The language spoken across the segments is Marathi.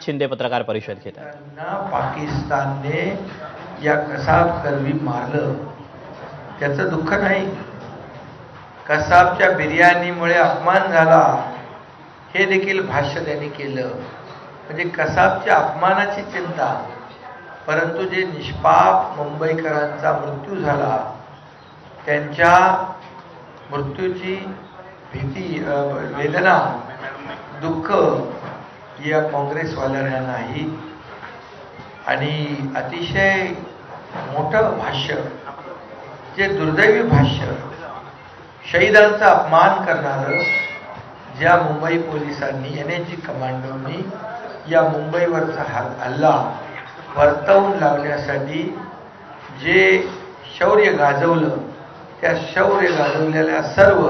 शिंदे पत्रकार परिषद घेत आहेत. पाकिस्तानने या कसाब करवी मारलं त्याचं दुःख नाही. कसाबच्या बिर्याणीमुळे अपमान झाला हे देखील भाष्य त्यांनी केलं. म्हणजे कसाबच्या अपमानाची चिंता, परंतु जे निष्पाप मुंबईकरांचा मृत्यू झाला त्यांच्या मृत्यूची भीती, वेदना, दुःख या काँग्रेसवाल्यांना नाही. आणि अतिशय मोठं भाष्य, जे दुर्दैवी भाष्य, शहीदांचा अपमान करणारं, ज्या मुंबई पोलिसांनी, NSG कमांडोनी या मुंबईवरचा हल्ला वर्तवून लावण्यासाठी जे शौर्य गाजवलं, त्या शौर्य गाजवलेल्या सर्व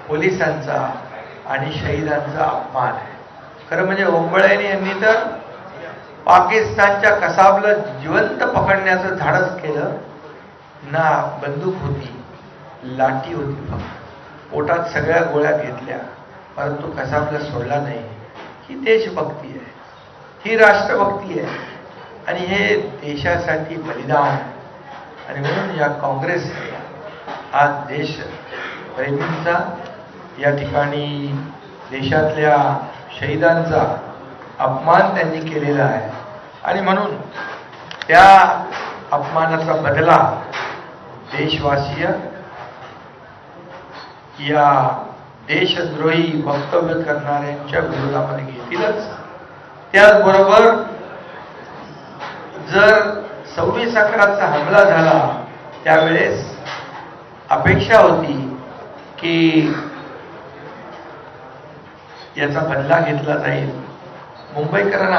पोलिसांचा आणि शहीदांचा अपमान आहे. खरं म्हणजे ओंबळे यांनी तर पाकिस्तानच्या कसाबला जिवंत पकडण्याचं धाडस केलं. ना बंदूक होती, लाठी होती, फक्त पोटात सगळ्या गोळ्या घेतल्या, परंतु कसाबला सोडला नाही. ही देशभक्ती आहे, ही राष्ट्रभक्ती आहे आणि हे देशासाठी बलिदान. आणि म्हणून या काँग्रेस आज देश प्रेमींचा, या ठिकाणी देशातल्या शहीदांचा अपमान त्यांनी केलेला आहे. आणि म्हणून त्या अपमानाचा बदला देशवासीय या देशद्रोही वक्तव्य करणाऱ्यांच्या विरोधामध्ये घेतीलच. त्याचबरोबर जर 26/11चा हमला झाला त्यावेळेस अपेक्षा होती की याचा बदला घेतला जाईल. मुंबईकरांना